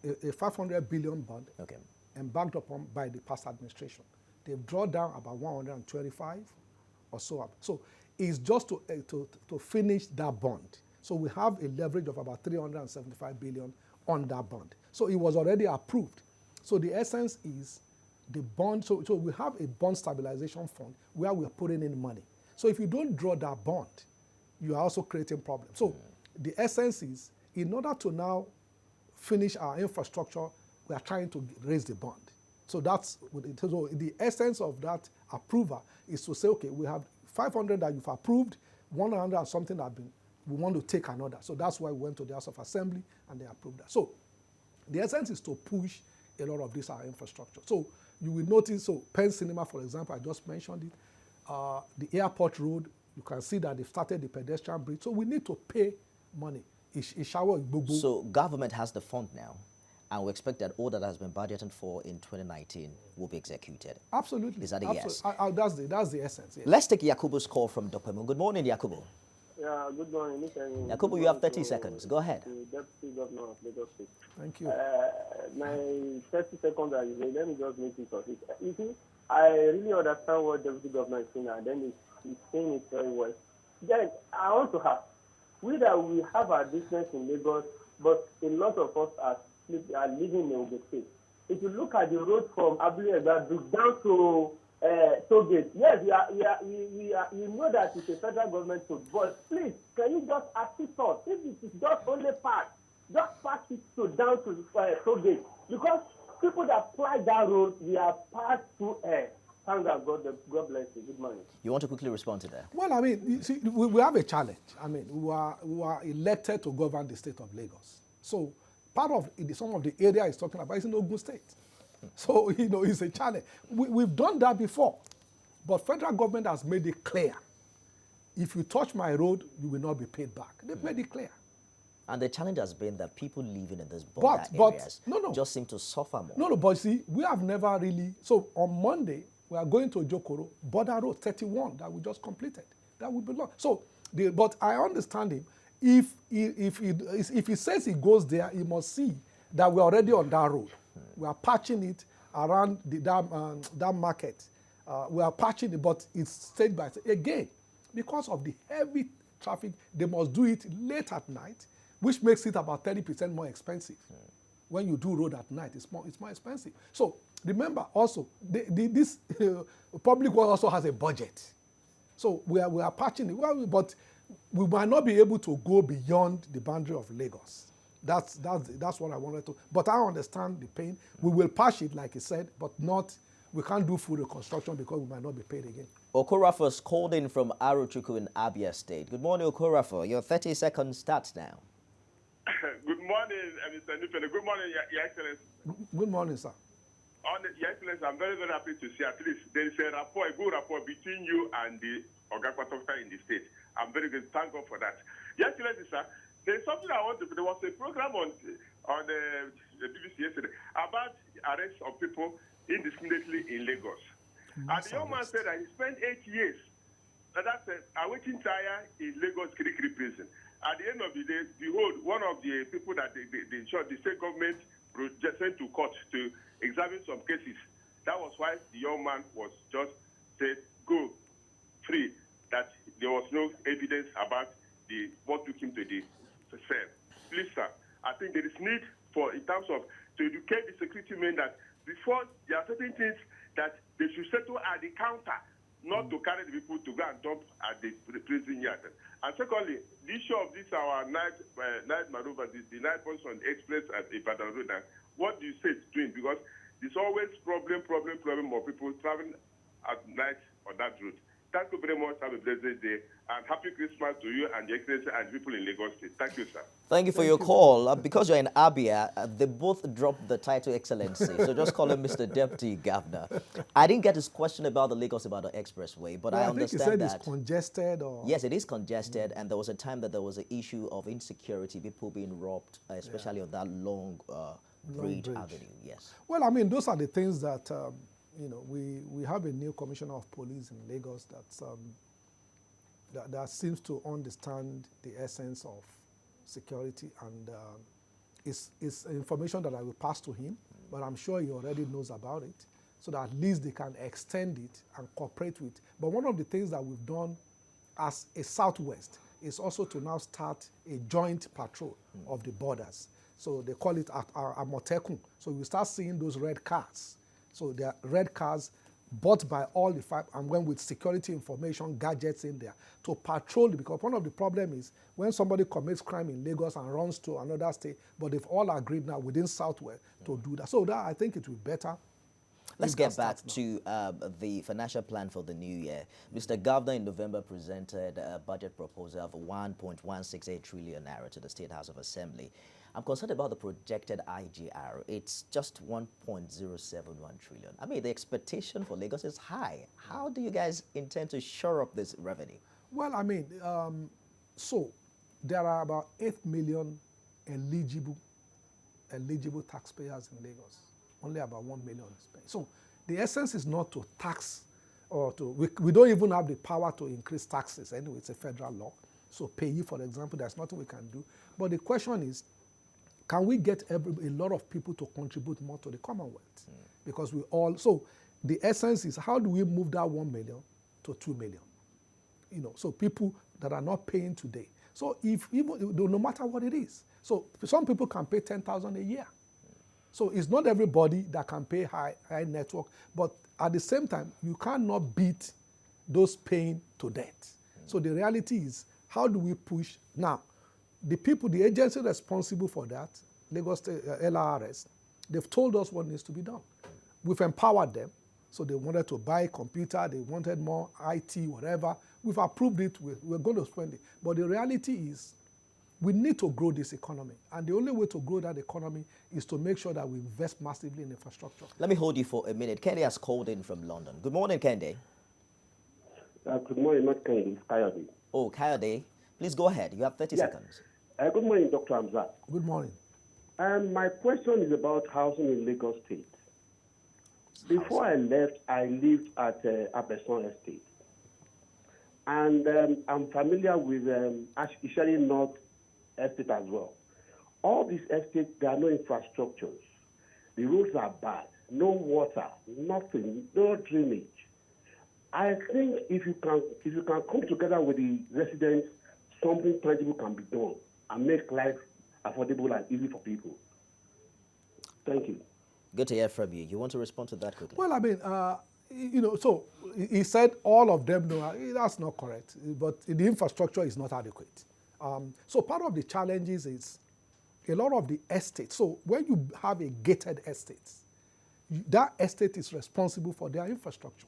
a 500 billion bond, Okay. and backed upon by the past administration. They've drawn down about 125 or so. So it's just to finish that bond. So we have a leverage of about 375 billion on that bond. So it was already approved. So the essence is the bond, so we have a bond stabilization fund where we're putting in money. So if you don't draw that bond, you are also creating problems. So the essence is, in order to now finish our infrastructure, we are trying to raise the bond. So that's so the essence of that approval is to say, okay, we have 500 that you've approved, 100 and something that have been, we want to take another. So that's why we went to the House of Assembly and they approved that. So the essence is to push a lot of this our infrastructure. So you will notice, so Penn Cinema, for example, I just mentioned it, the airport road, you can see that they've started the pedestrian bridge. So we need to pay money. So government has the fund now, and we expect that all that has been budgeted for in 2019 will be executed. Absolutely. Is that a yes? That's the essence. Yes. Let's take Yakubu's call from Dopemu. Good morning, Yakubu. Yeah, good morning. Yakubu, you have 30 seconds. Go ahead. The Deputy Governor of Lagos State. Thank you. My 30 seconds, let me just make it short. You see, I really understand what Deputy Governor is saying, and then he's saying it very well. Then I want to ask, we have our business in Lagos, but a lot of us are living in the state. If you look at the road from Abule-Egba down to Tollgate, yes, we know that it's a federal government road, but please, can you just assist us? If it is just only part, just pass it down to Tollgate, because people that fly that road, we are passed through air. Thank God, God bless you. Good morning. You want to quickly respond to that? Well, I mean, you see, we have a challenge. I mean, we are elected to govern the state of Lagos. So part of some of the area he's talking about is in Ogun State. So, it's a challenge. We've done that before. But federal government has made it clear. If you touch my road, you will not be paid back. They've made it clear. And the challenge has been that people living in these border areas just seem to suffer more. No, but see, we have never really. So on Monday, we are going to Jokoro, border road 31 that we just completed. That will be long. So, but I understand him. If he says he goes there, he must see that we're already on that road. We are patching it around that market. We are patching it, but it's stage by stage. Again, because of the heavy traffic, they must do it late at night, which makes it about 30% more expensive. When you do road at night, it's more expensive. So remember also, this public work also has a budget. So we are patching it, but we might not be able to go beyond the boundary of Lagos. That's what I wanted to. But I understand the pain. We will patch it, like he said, but not we can't do full reconstruction because we might not be paid again. Okorafo's called in from Arochukwu in Abia State. Good morning, Okorafo. Your 30 seconds starts now. Good morning, Mr. Nufene. Good morning, Your Excellency. Good morning, sir. Your Excellency, I'm very, very happy to see at least there is a good rapport between you and the Ogakwatofta in the state. I'm very good. Thank God for that. Your Excellency, sir, there's something I want to. There was a program on the BBC yesterday about arrest of people indiscriminately in Lagos. And the young man said that he spent 8 years. That's awaiting trial in Lagos Kirikiri prison. At the end of the day, behold, one of the people that the state government sent to court to examine some cases. That was why the young man was just said, go free, that there was no evidence about what took him to the cell. Please, sir, I think there is need for, in terms of, to educate the security men that before there are certain things that they should settle at the counter, not to carry the people to go and dump at the prison yard. And secondly, the issue of this our night maneuver, the night post on express at Ibadan Road, what do you say it's doing? Because there's always problem of people traveling at night on that route. Thank you very much. Have a blessed day. And happy Christmas to you and the Excellency and people in Lagos State. Thank you, sir. Thank you for your call. Because you're in Abia, they both dropped the title Excellency. So just call him Mr. Deputy Governor. I didn't get his question about the Lagos-Ibadan Expressway, but I understand I think he said that it's congested. Or yes, it is congested, and there was a time that there was an issue of insecurity, people being robbed, especially on that long bridge avenue. Yes. Well, I mean, those are the things that we have a new commissioner of police in Lagos that seems to understand the essence of security, and it's information that I will pass to him, but I'm sure he already knows about it, so that at least they can extend it and cooperate with. But one of the things that we've done as a Southwest is also to now start a joint patrol of the borders. So they call it Amotekun. So you start seeing those red cars. So they are red cars bought by all the five, and when with security information, gadgets in there to patrol it, because one of the problems is when somebody commits crime in Lagos and runs to another state, but they've all agreed now within Southwest to do that. So that I think it will be better. Let's get back to the financial plan for the new year. Mr. Governor in November presented a budget proposal of 1.168 trillion naira to the State House of Assembly. I'm concerned about the projected IGR. It's just 1.071 trillion. I mean, the expectation for Lagos is high. How do you guys intend to shore up this revenue? Well, I mean, so there are about 8 million eligible taxpayers in Lagos. Only about 1 million is paid. So the essence is not to tax or to, we don't even have the power to increase taxes. Anyway, it's a federal law. So payee, for example, there's nothing we can do. But the question is, can we get a lot of people to contribute more to the Commonwealth? Because we all, so the essence is how do we move that 1 million to 2 million? So people that are not paying today. So no matter what it is. So some people can pay 10,000 a year. So it's not everybody that can pay high network, but at the same time, you cannot beat those paying to debt. So the reality is, how do we push? Now, the agency responsible for that, Lagos State, LRS, they've told us what needs to be done. We've empowered them. So they wanted to buy a computer, they wanted more IT, whatever. We've approved it, we're going to spend it. But the reality is, we need to grow this economy. And the only way to grow that economy is to make sure that we invest massively in infrastructure. Let me hold you for a minute. Kendi has called in from London. Good morning, Kendi. Good morning, not Kendi, it's Kayode. Oh, Kayode, please go ahead. You have 30 seconds. Good morning, Dr. Hamzat. Good morning. My question is about housing in Lagos State. Before I left, I lived at Abeson Estate. And I'm familiar with Ishari North Estate as well. All these estates, there are no infrastructures. The roads are bad, no water, nothing, no drainage. I think if you can come together with the residents, something tangible can be done and make life affordable and easy for people. Thank you. Good to hear from you. You want to respond to that quickly? Well, I mean, so he said all of them know. That's not correct. But the infrastructure is not adequate. So part of the challenges is a lot of the estates. So when you have a gated estate, that estate is responsible for their infrastructure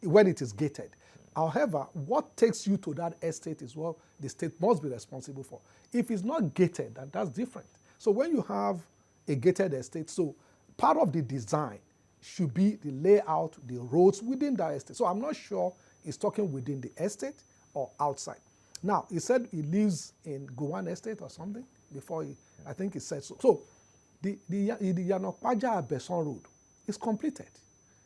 when it is gated. However, what takes you to that estate is what the state must be responsible for. If it's not gated, then that's different. So when you have a gated estate, so part of the design should be the layout, the roads within that estate. So I'm not sure he's talking within the estate or outside. Now, he said he lives in Gowan Estate or something before I think he said so. So the Yanokpaja Beson Road is completed.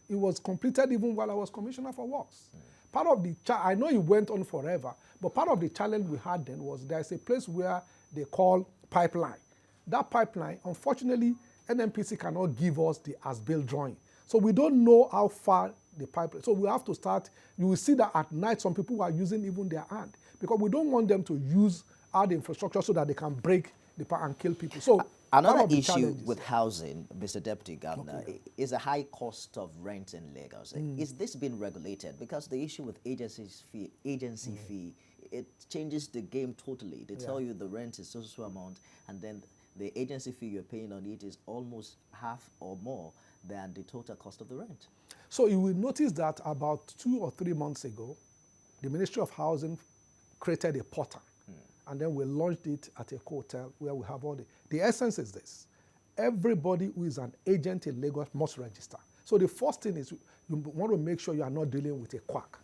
It was completed even while I was Commissioner for Works. Part of the, I know it went on forever, but part of the challenge we had then was there's a place where they call pipeline. That pipeline, unfortunately, NMPC cannot give us the as-built drawing. So we don't know how far the pipeline, so we have to start, you will see that at night some people are using even their hand because we don't want them to use our infrastructure so that they can break the pipe and kill people. So another issue with housing, Mr. Deputy Governor, is a high cost of rent in Lagos. Is this being regulated? Because the issue with agency fee, it changes the game totally. They tell you the rent is so amount, and then the agency fee you're paying on it is almost half or more than the total cost of the rent. So you will notice that about 2 or 3 months ago, the Ministry of Housing created a portal. And then we launched it at a hotel where we have all the essence is this. Everybody who is an agent in Lagos must register. So the first thing is you want to make sure you are not dealing with a quack.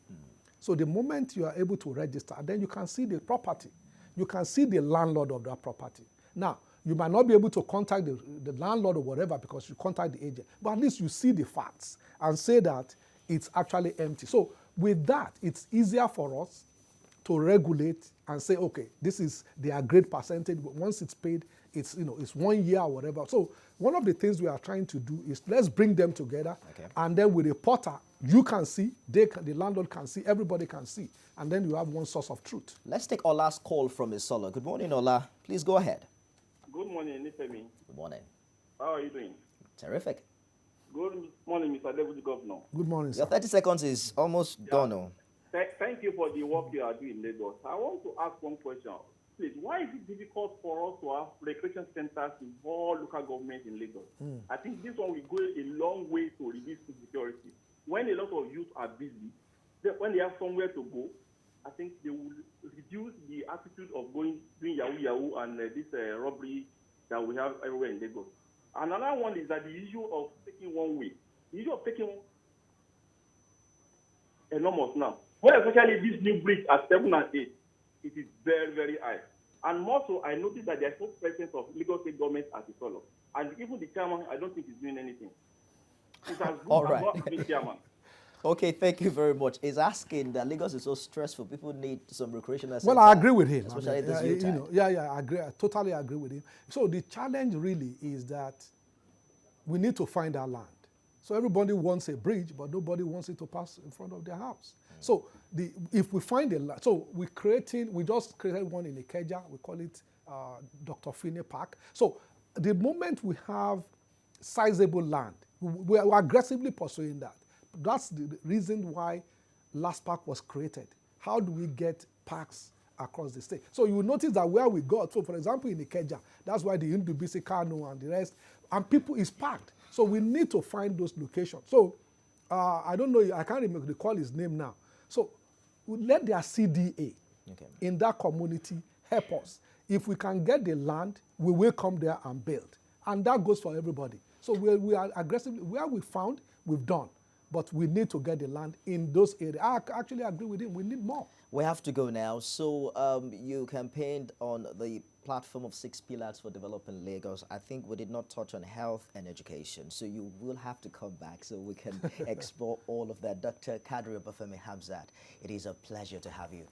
So the moment you are able to register, then you can see the property. You can see the landlord of that property. Now, you might not be able to contact the landlord or whatever because you contact the agent, but at least you see the facts and say that it's actually empty. So with that, it's easier for us to regulate and say, okay, this is the agreed percentage, but once it's paid, it's, it's 1 year or whatever. So one of the things we are trying to do is let's bring them together, and then with a portal, you can see, the landlord can see, everybody can see, and then you have one source of truth. Let's take Ola's call from Isolo. Good morning, Ola. Please go ahead. Good morning, Nifemi. Good morning. How are you doing? Terrific. Good morning, Mr. Deputy Governor. Good morning, sir. Your 30 seconds is almost done. Oh. Thank you for the work you are doing in Lagos. I want to ask one question. Please, why is it difficult for us to have recreation centers in all local governments in Lagos? I think this one will go a long way to reduce insecurity. When a lot of youth are busy, when they have somewhere to go, I think they will reduce the attitude of doing Yahoo and this robbery that we have everywhere in Lagos. Another one is that the issue of taking one way. The issue of taking enormous now. Well, especially this new bridge at 7 and 8, it is very, very high. And more so, I noticed that there's no presence of Lagos State government at the solo. And even the chairman, I don't think he's doing anything. It has All right. been chairman. Okay, thank you very much. He's asking that Lagos is so stressful. People need some recreational Well, I agree with him. Especially this I agree. I totally agree with him. So the challenge really is that we need to find our land. So everybody wants a bridge, but nobody wants it to pass in front of their house. So if we find a land, so we just created one in Ikeja. We call it Dr. Finney Park. So the moment we have sizable land, we are aggressively pursuing that. That's the reason why Last Park was created. How do we get parks across the state? So you will notice that where we got, so for example in Ikeja, that's why the Indubisi Kano and the rest, and people is packed. So we need to find those locations. So I don't know, I can't recall his name now. So let their CDA in that community help us. If we can get the land, we will come there and build. And that goes for everybody. So we are aggressively, where we found, we've done. But we need to get the land in those areas. I actually agree with him. We need more. We have to go now. So you campaigned on the platform of 6 pillars for developing Lagos. I think we did not touch on health and education. So you will have to come back so we can explore all of that. Dr. Kadri Obafemi Hamzat, it is a pleasure to have you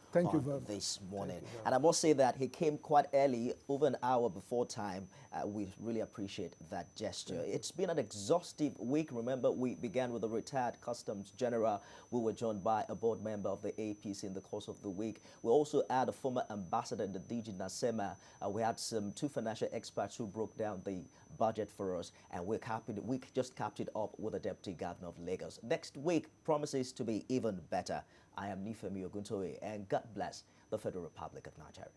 this morning. And I must say that he came quite early, over an hour before time. We really appreciate that gesture. It's been an exhaustive week. Remember, we began with a retired Customs General. We were joined by a board member of the APC in the course of the week. We also had a former ambassador in the DG Nasema. We had two financial experts who broke down the budget for us, and we just capped it up with the Deputy Governor of Lagos. Next week promises to be even better. I am Nifemi Oguntoye, and God bless the Federal Republic of Nigeria.